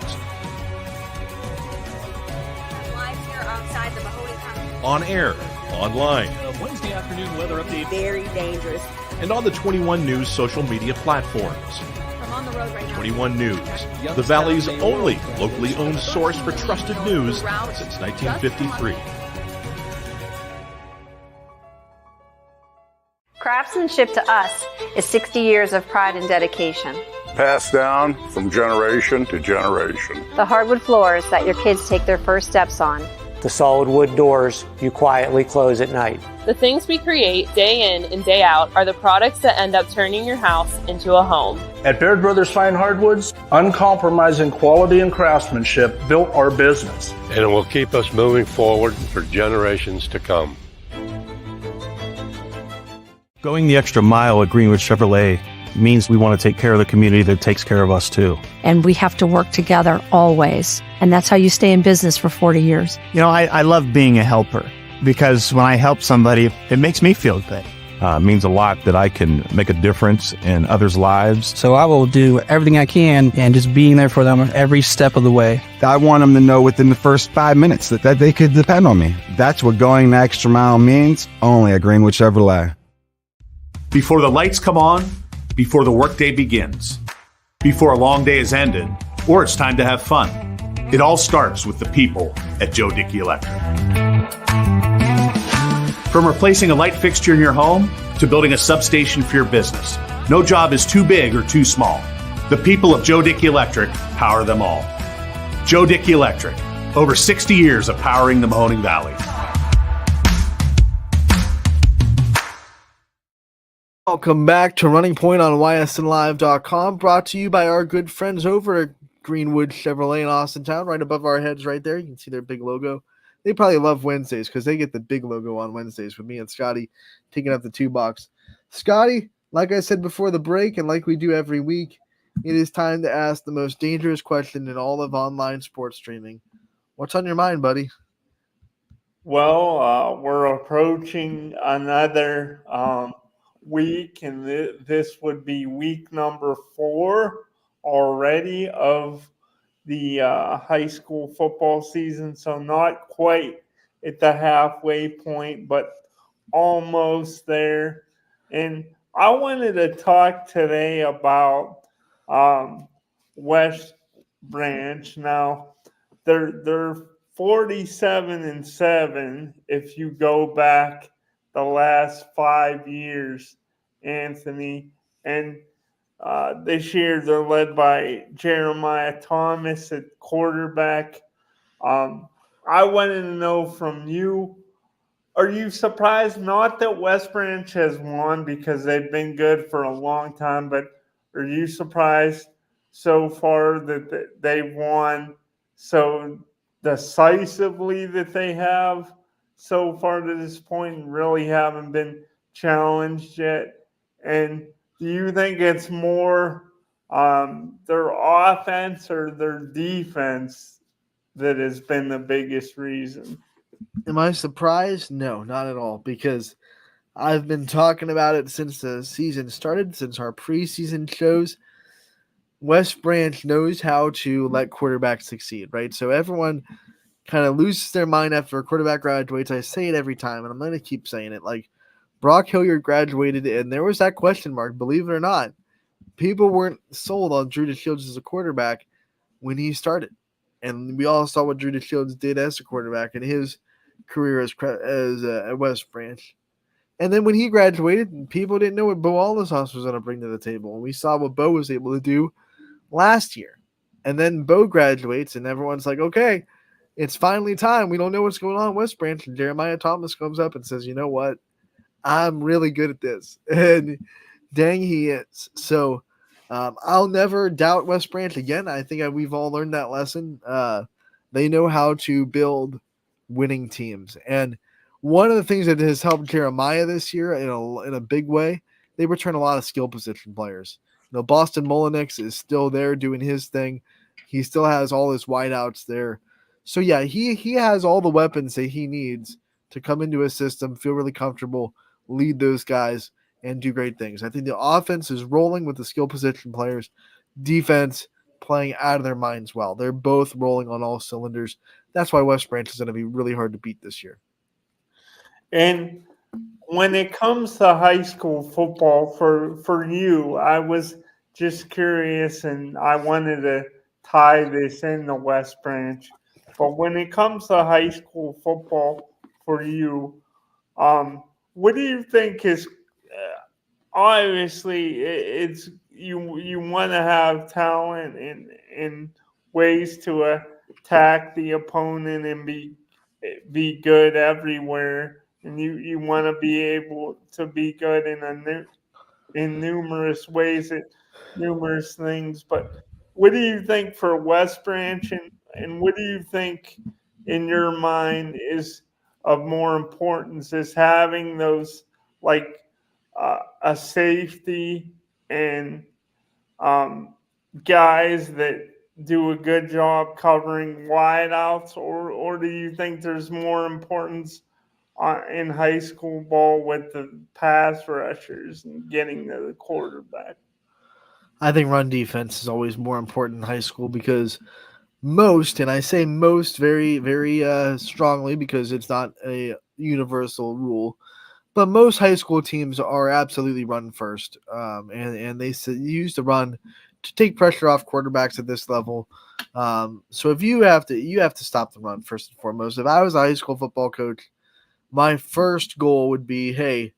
Live here outside the Mahoney County. On air, online, Wednesday afternoon weather update. Very dangerous. and on the 21 News social media platforms. I'm on the road right now. 21 News, the Valley's only locally owned source for trusted news since 1953. Craftsmanship to us is 60 years of pride and dedication. Passed down from generation to generation. The hardwood floors that your kids take their first steps on. The solid wood doors you quietly close at night. The things we create day in and day out are the products that end up turning your house into a home. At Baird Brothers Fine Hardwoods, uncompromising quality and craftsmanship built our business. And it will keep us moving forward for generations to come. Going the extra mile at Greenwood Chevrolet means we want to take care of the community that takes care of us too. And we have to work together always. And that's how you stay in business for 40 years. You know, I love being a helper because when I help somebody, it makes me feel good. It means a lot that I can make a difference in others' lives. So I will do everything I can and just being there for them every step of the way. I want them to know within the first 5 minutes that they could depend on me. That's what going the extra mile means, only at Greenwood Chevrolet. Before the lights come on, before the workday begins, before a long day is ended, or it's time to have fun. It all starts with the people at Joe Dickey Electric. From replacing a light fixture in your home to building a substation for your business, no job is too big or too small. The people of Joe Dickey Electric power them all. Joe Dickey Electric, over 60 years of powering the Mahoning Valley. Welcome back to Running Point on ysnlive.com, brought to you by our good friends over at Greenwood Chevrolet in Austintown, right above our heads right there. You can see their big logo. They probably love Wednesdays because they get the big logo on Wednesdays with me and Scotty taking up the 2 box. Scotty, like I said before the break and like we do every week, it is time to ask the most dangerous question in all of online sports streaming. What's on your mind, buddy? Well, we're approaching another week, and this would be week number 4 already of the high school football season. So not quite at the halfway point, but almost there. And I wanted to talk today about West Branch. Now, they're 47-7 if you go back the last 5 years, Anthony. And this year they're led by Jeremiah Thomas at quarterback. I wanted to know from you, are you surprised not that West Branch has won because they've been good for a long time, but are you surprised so far that they've won so decisively that they have so far to this point and really haven't been challenged yet? And do you think it's more their offense or their defense that has been the biggest reason? Am I surprised? No, not at all, because I've been talking about it since the season started, since our preseason shows. West Branch knows how to let quarterbacks succeed, right? So everyone kind of loses their mind after a quarterback graduates. I say it every time, and I'm going to keep saying it. Like, Brock Hilliard graduated, and there was that question mark, believe it or not. People weren't sold on Drew DeShields as a quarterback when he started. And we all saw what Drew DeShields did as a quarterback in his career as at West Branch. And then when he graduated, people didn't know what Bo Allisauce was going to bring to the table. And we saw what Bo was able to do last year. And then Bo graduates, and everyone's like, okay, it's finally time. We don't know what's going on in West Branch. And Jeremiah Thomas comes up and says, you know what? I'm really good at this. And dang, he is. So I'll never doubt West Branch again. I think we've all learned that lesson. They know how to build winning teams. And one of the things that has helped Jeremiah this year in a big way, they return a lot of skill position players. You know, Boston Molinix is still there doing his thing. He still has all his wideouts there. So yeah, he has all the weapons that he needs to come into his system, feel really comfortable, lead those guys, and do great things. I think the offense is rolling with the skill position players. Defense playing out of their minds well. They're both rolling on all cylinders. That's why West Branch is going to be really hard to beat this year. And when it comes to high school football for you, I was just curious, and I wanted to tie this in the West Branch. But when it comes to high school football for you, what do you think is obviously it's you want to have talent in ways to attack the opponent and be good everywhere, and you want to be able to be good in numerous ways at numerous things. But what do you think for West Branch, and what do you think in your mind is of more importance, is having those like a safety and guys that do a good job covering wideouts, or do you think there's more importance in high school ball with the pass rushers and getting to the quarterback? I think run defense is always more important in high school because most, and I say most very, very strongly because it's not a universal rule, but most high school teams are absolutely run first, and they use the run to take pressure off quarterbacks at this level. So if you have to stop the run first and foremost. If I was a high school football coach, my first goal would be, hey,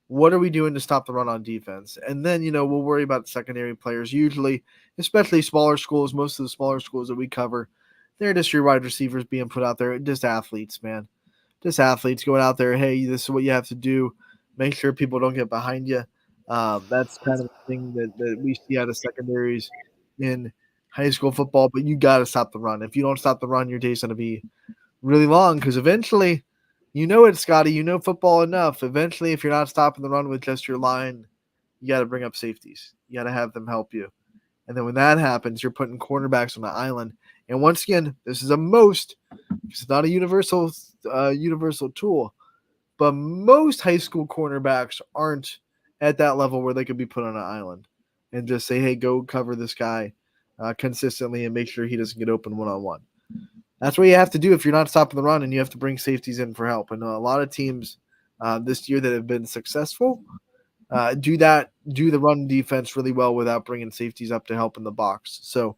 what are we doing to stop the run on defense? And then, we'll worry about secondary players. Usually, especially smaller schools, most of the smaller schools that we cover, they're just your wide receivers being put out there, just athletes, man. Just athletes going out there, hey, this is what you have to do. Make sure people don't get behind you. That's kind of the thing that we see out of secondaries in high school football. But you got to stop the run. If you don't stop the run, your day's going to be really long because eventually, you know it, Scotty. You know football enough. Eventually, if you're not stopping the run with just your line, you got to bring up safeties. You got to have them help you. And then when that happens, you're putting cornerbacks on the island. And once again, this is a most. It's not a universal tool, but most high school cornerbacks aren't at that level where they could be put on an island and just say, "Hey, go cover this guy consistently and make sure he doesn't get open one-on-one." That's what you have to do if you're not stopping the run, and you have to bring safeties in for help. And a lot of teams this year that have been successful do the run defense really well without bringing safeties up to help in the box. So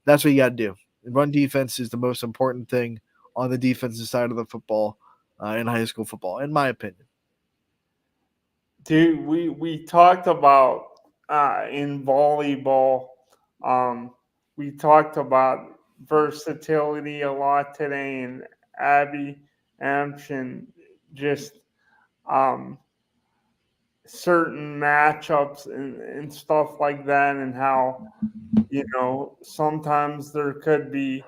that's what you got to do. Run defense is the most important thing on the defensive side of the football in high school football, in my opinion. Dude, we talked about in volleyball. We talked about versatility a lot today, and Abby Amshin just certain matchups and stuff like that, and how sometimes there could be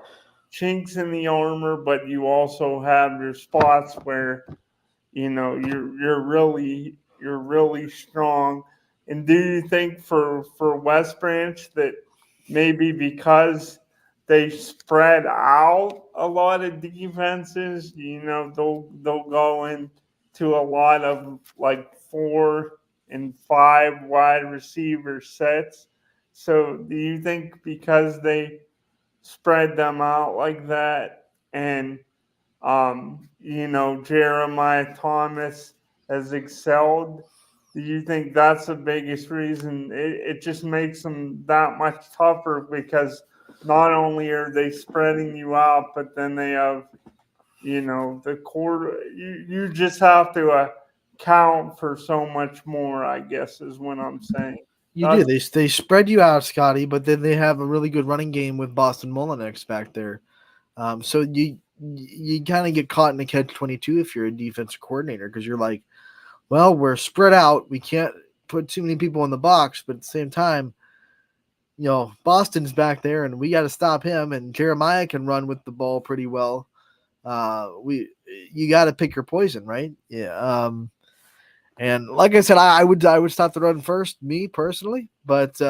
chinks in the armor, but you also have your spots where you're really strong. And do you think for West Branch that maybe because they spread out a lot of defenses, they'll go into a lot of like 4 and 5 wide receiver sets? So do you think because they spread them out like that, and Jeremiah Thomas has excelled, do you think that's the biggest reason? It just makes them that much tougher because not only are they spreading you out, but then they have, the quarter. You just have to account for so much more, I guess, is what I'm saying. You do. They spread you out, Scotty, but then they have a really good running game with Boston Molinex back there. So you kind of get caught in a catch-22 if you're a defensive coordinator because you're like, well, we're spread out. We can't put too many people in the box, but at the same time, Boston's back there and we got to stop him. And Jeremiah can run with the ball pretty well. You got to pick your poison, right? Yeah. And like I said, I would stop the run first, me personally. But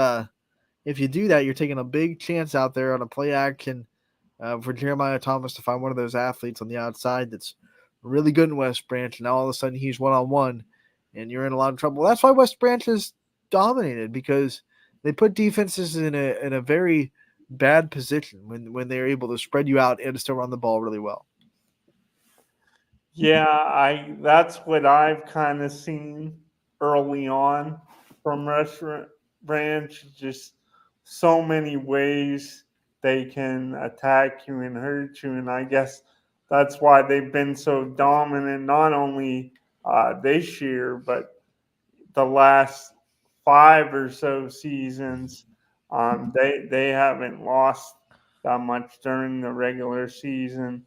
if you do that, you're taking a big chance out there on a play action for Jeremiah Thomas to find one of those athletes on the outside that's really good in West Branch. And now all of a sudden he's one-on-one and you're in a lot of trouble. That's why West Branch is dominated, because they put defenses in a very bad position when they're able to spread you out and still run the ball really well. Yeah, that's what I've kind of seen early on from Restaurant Branch. Just so many ways they can attack you and hurt you, and I guess that's why they've been so dominant, not only this year, but the last 5 or so seasons. They haven't lost that much during the regular season.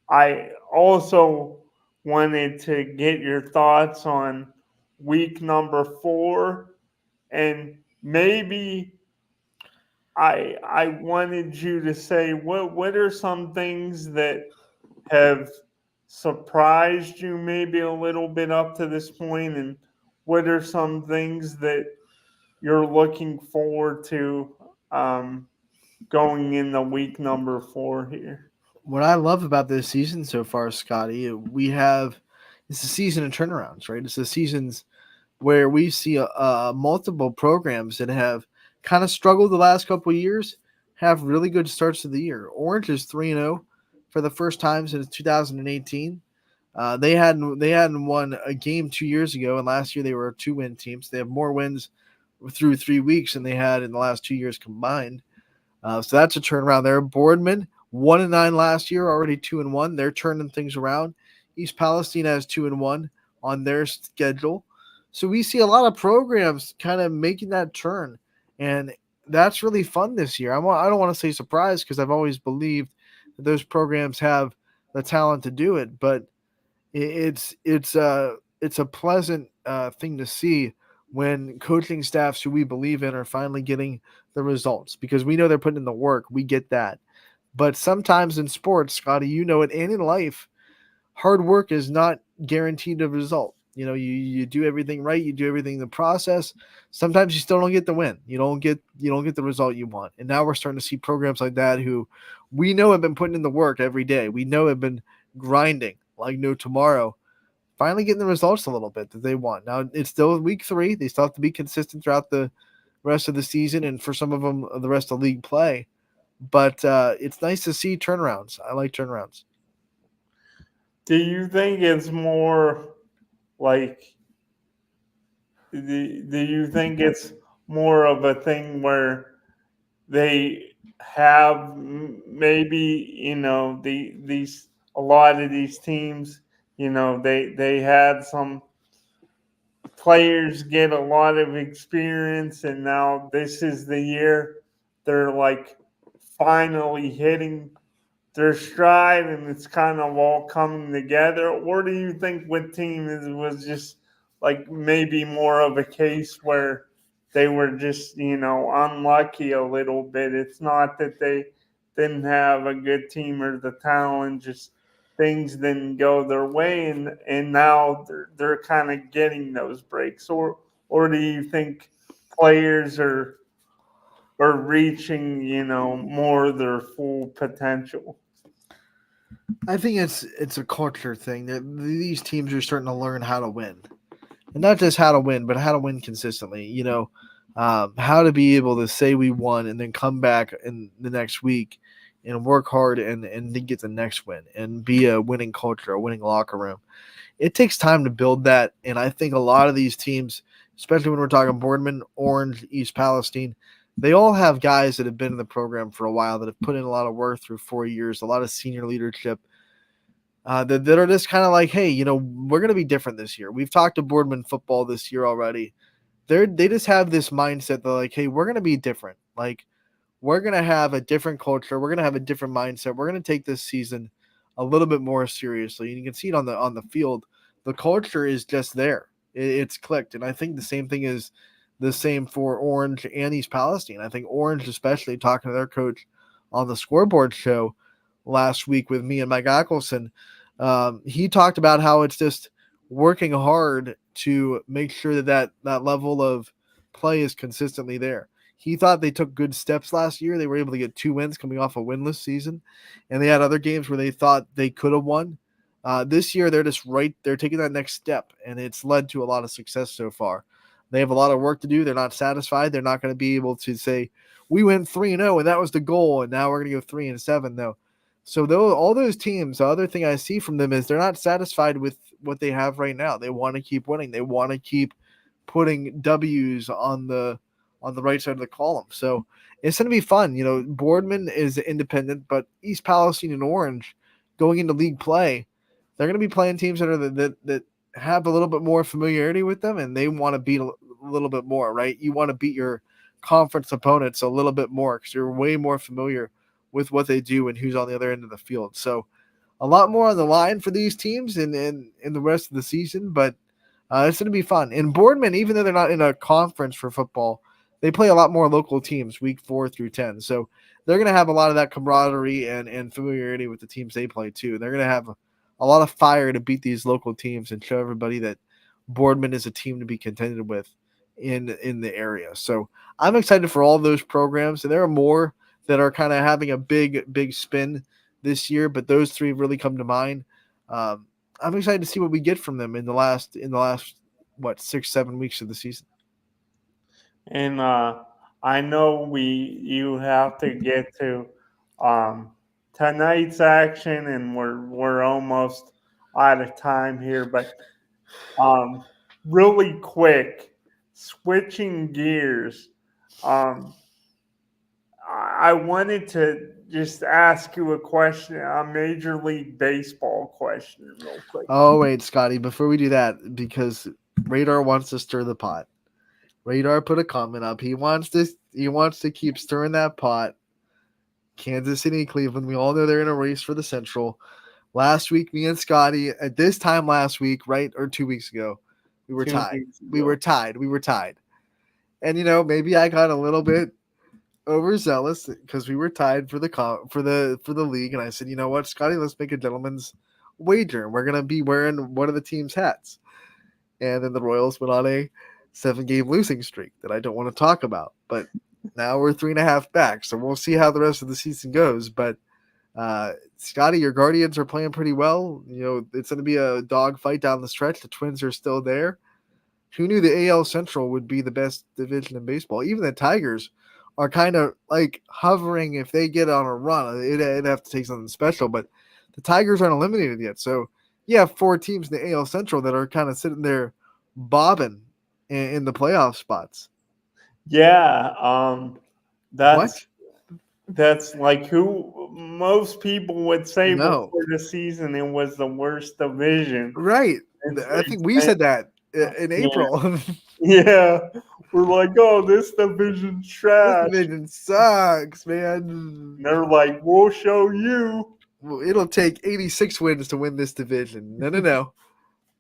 I also wanted to get your thoughts on week number 4, and maybe I wanted you to say what are some things that have surprised you maybe a little bit up to this point, and what are some things that you're looking forward to going in the week number 4 here? What I love about this season so far, Scotty, it's a season of turnarounds, right? It's the seasons where we see multiple programs that have kind of struggled the last couple of years have really good starts to the year. Orange is 3-0 for the first time since 2018. They hadn't won a game 2 years ago, and last year they were a 2-win team. So they have more wins through 3 weeks than they had in the last 2 years combined. So that's a turnaround there. Boardman 1-9 last year, already 2-1. They're turning things around. East Palestine has 2-1 on their schedule. So we see a lot of programs kind of making that turn, and that's really fun this year. I don't want to say surprised because I've always believed that those programs have the talent to do it, but it's a pleasant thing to see when coaching staffs who we believe in are finally getting the results, because we know they're putting in the work. We get that. But sometimes in sports, Scotty, you know it, and in life, hard work is not guaranteed a result. You do everything right, you do everything in the process. Sometimes you still don't get the win. You don't get the result you want. And now we're starting to see programs like that who we know have been putting in the work every day. We know have been grinding like no tomorrow, finally getting the results a little bit that they want. Now it's still week 3. They still have to be consistent throughout the rest of the season, and for some of them, the rest of league play. But it's nice to see turnarounds. I like turnarounds. Do you think it's more like, do you think it's more of a thing where they have maybe, these, a lot of these teams, they had some players get a lot of experience, and now this is the year they're like finally hitting their stride, and it's kind of all coming together? Or do you think with teams it was just like maybe more of a case where they were just, unlucky a little bit? It's not that they didn't have a good team or the talent, just things didn't go their way, and now they're kind of getting those breaks. Or do you think players are reaching, more of their full potential? I think it's a culture thing that these teams are starting to learn how to win, and not just how to win, but how to win consistently. How to be able to say we won and then come back in the next week and work hard and then get the next win and be a winning culture, a winning locker room. It takes time to build that, and I think a lot of these teams, especially when we're talking Boardman, Orange, East Palestine, they all have guys that have been in the program for a while, that have put in a lot of work through 4 years, a lot of senior leadership, that are just kind of like, hey, we're going to be different this year. We've talked to Boardman football this year already. They just have this mindset that, like, hey, we're going to be different. Like, we're going to have a different culture. We're going to have a different mindset. We're going to take this season a little bit more seriously. And you can see it on the field. The culture is just there. It's clicked. And I think the same thing is the same for Orange and East Palestine. I think Orange, especially talking to their coach on the Scoreboard show last week with me and Mike Ackelson, he talked about how it's just working hard to make sure that level of play is consistently there. He thought they took good steps last year. They were able to get 2 wins coming off a winless season, and they had other games where they thought they could have won. This year, they're just right. They're taking that next step, and it's led to a lot of success so far. They have a lot of work to do. They're not satisfied. They're not going to be able to say, we went 3-0, and that was the goal, and now we're going to go 3-7, though. So all those teams, the other thing I see from them is they're not satisfied with what they have right now. They want to keep winning. They want to keep putting W's on the right side of the column. So it's going to be fun. Boardman is independent, but East Palestine and Orange going into league play, they're going to be playing teams that are that have a little bit more familiarity with them, and they want to beat a little bit more, right? You want to beat your conference opponents a little bit more because you're way more familiar with what they do and who's on the other end of the field. So a lot more on the line for these teams in the rest of the season, but it's going to be fun. And Boardman, even though they're not in a conference for football, they play a lot more local teams week 4 through 10. So they're going to have a lot of that camaraderie and familiarity with the teams they play too. They're going to have a lot of fire to beat these local teams and show everybody that Boardman is a team to be contended with in the area. So I'm excited for all those programs, and there are more that are kind of having a big spin this year, but those 3 really come to mind. I'm excited to see what we get from them in the last 6-7 weeks of the season. And I know you have to get to tonight's action, and we're almost out of time here, but really quick, switching gears, I wanted to just ask you a question, a Major League Baseball question real quick. Oh, wait, Scotty, before we do that, because Radar wants to stir the pot. Radar put a comment up. He wants to keep stirring that pot. Kansas City, Cleveland, we all know they're in a race for the Central. Last week, me and Scotty, at this time last week, right, or 2 weeks ago, We were 2 tied. weeks We ago. were tied. We were tied. And maybe I got a little bit overzealous because we were tied for the league, and I said, you know what, Scotty, let's make a gentleman's wager. We're gonna be wearing one of the team's hats. And then the Royals went on a 7-game losing streak that I don't want to talk about. But now we're 3.5 back, so we'll see how the rest of the season goes. But Scotty, your Guardians are playing pretty well. It's going to be a dogfight down the stretch. The Twins are still there. Who knew the AL Central would be the best division in baseball? Even the Tigers are kind of like hovering. If they get on a run, it'd have to take something special. But the Tigers aren't eliminated yet, so you have 4 teams in the AL Central that are kind of sitting there bobbing in the playoff spots. Yeah, What? that's like who most people would say No. before the season it was the worst division. Right. It's I think we said that in April. Yeah, we're like, oh, this division's This trash. division sucks, man. And they're like, we'll show you. Well, it'll take 86 wins to win this division. No.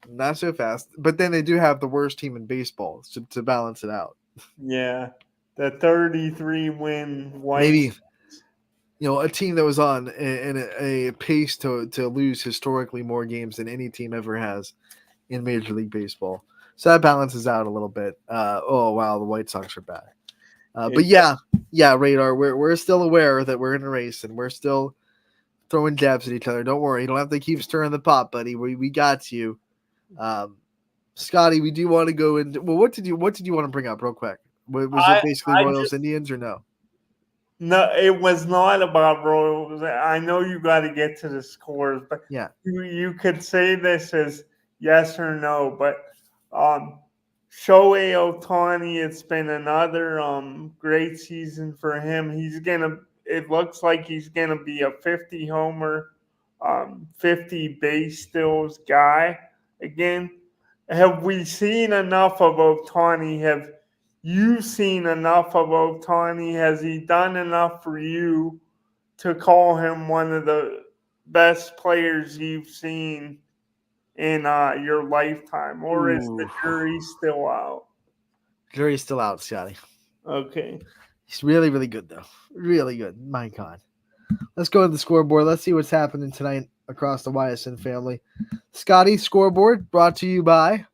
Not so fast. But then they do have the worst team in baseball to balance it out. Yeah, the 33-win White Maybe a team that was on in a pace to lose historically more games than any team ever has in Major League Baseball. So that balances out a little bit. Oh wow, the White Sox are back. But yeah, Radar, we're still aware that we're in a race and we're still throwing jabs at each other. Don't worry, you don't have to keep stirring the pot, buddy. We got you. Scotty, we do want to go into. Well, what did you want to bring up real quick? Was it basically Royals Indians or no? No, it was not about Royals. I know you got to get to the scores, but yeah, you could say this as yes or no. But Shohei Ohtani, it's been another great season for him. It looks like he's gonna be a 50 homer, 50 base steals guy again. Have we seen enough of Ohtani? Have you seen enough of Ohtani? Has he done enough for you to call him one of the best players you've seen in your lifetime? Or is the jury still out? Jury's still out, Scotty. Okay. He's really, really good, though. Really good. My God. Let's go to the scoreboard. Let's see what's happening tonight across the Ysn family. Scotty, scoreboard brought to you by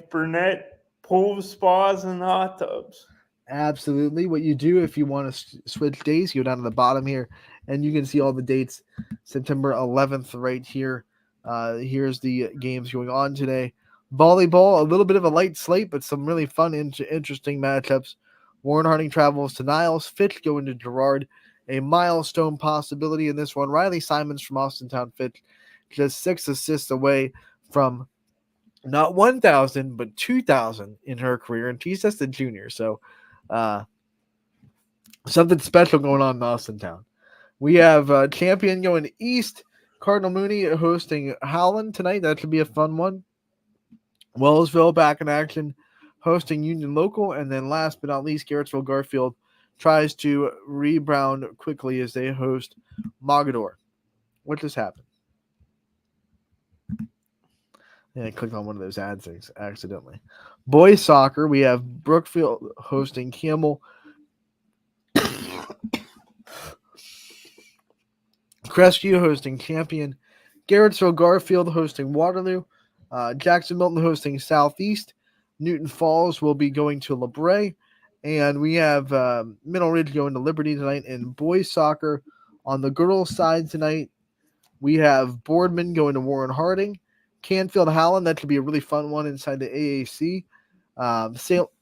Burnett Pool Spas and Hot Tubs. Absolutely. What you do if you want to switch days, you go down to the bottom here, and you can see all the dates. September 11th right here. Here's the games going on today. Volleyball, a little bit of a light slate, but some really fun, interesting matchups. Warren Harding travels to Niles. Fitch going to Girard. A milestone possibility in this one. Riley Simons from Austintown Fitch, just 6 assists away from not 1,000, but 2,000 in her career, and she's just a junior. So something special going on in Austintown. We have Champion going east. Cardinal Mooney hosting Howland tonight. That should be a fun one. Wellsville back in action, hosting Union Local. And then last but not least, Garrettsville Garfield tries to rebound quickly as they host Mogador. What just happened? Yeah, I clicked on one of those ads accidentally. Boys soccer, we have Brookfield hosting Campbell. Crestview hosting Champion. Garrettsville Garfield hosting Waterloo. Jackson Milton hosting Southeast. Newton Falls will be going to LeBray. And we have Middle Ridge going to Liberty tonight. And boys soccer on the girls' side tonight, we have Boardman going to Warren Harding. Canfield Howland, that should be a really fun one inside the AAC.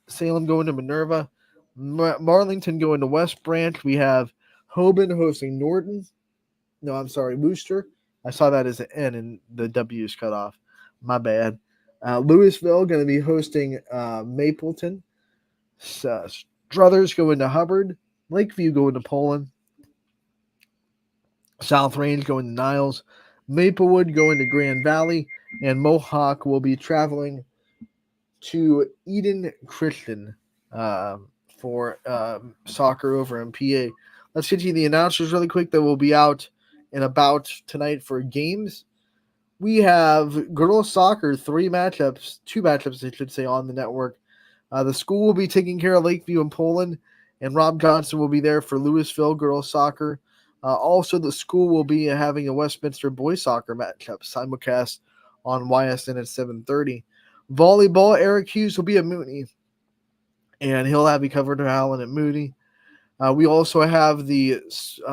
Salem going to Minerva. Marlington going to West Branch. We have Hoban hosting Norton. No, I'm sorry, Wooster. I saw that as an N and the W is cut off. My bad. Louisville going to be hosting Mapleton. Struthers going to Hubbard. Lakeview going to Poland. South Range going to Niles. Maplewood going to Grand Valley. And Mohawk will be traveling to Eden Christian for soccer over in PA. Let's get you the announcers really quick that will be out and about tonight for games. we have girls soccer, two matchups, I should say, on the network. The school will be taking care of Lakeview in Poland, and Rob Johnson will be there for Louisville girls soccer. Also, the school will be having a Westminster boys soccer matchup simulcast on YSN at 7:30. Volleyball, Eric Hughes will be at Mooney, and he'll have you covered to Allen at Mooney. We also have the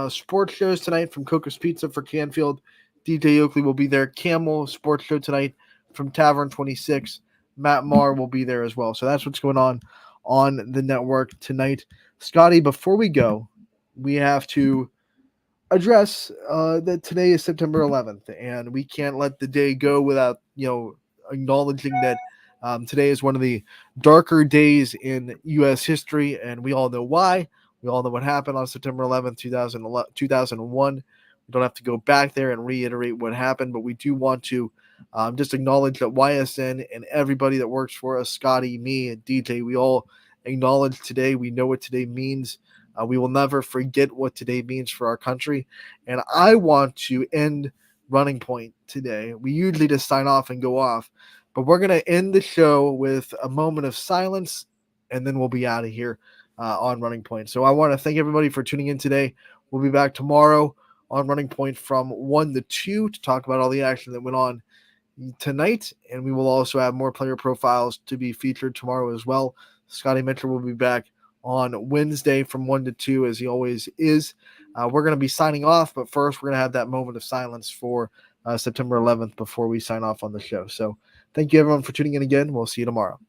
sports shows tonight from Coca's Pizza for Canfield. DJ Oakley will be there. Camel sports show tonight from Tavern 26. Matt Marr will be there as well. So that's what's going on the network tonight. Scotty, before we go, we have to address that today is September 11th, and we can't let the day go without acknowledging that today is one of the darker days in U.S. history, and we all know why. We all know what happened on September 11th, 2001. We don't have to go back there and reiterate what happened, but we do want to just acknowledge that YSN and everybody that works for us, Scotty, me, and DJ, we all acknowledge today. We know what today means. We will never forget what today means for our country. And I want to end Running Point today. We usually just sign off and go off, but we're going to end the show with a moment of silence, and then we'll be out of here on Running Point. So I want to thank everybody for tuning in today. We'll be back tomorrow on Running Point from 1 to 2 to talk about all the action that went on tonight, and we will also have more player profiles to be featured tomorrow as well. Scotty Mitchell will be back on Wednesday from 1 to 2, as he always is. We're going to be signing off, but first we're going to have that moment of silence for September 11th before we sign off on the show. So thank you, everyone, for tuning in again. We'll see you tomorrow.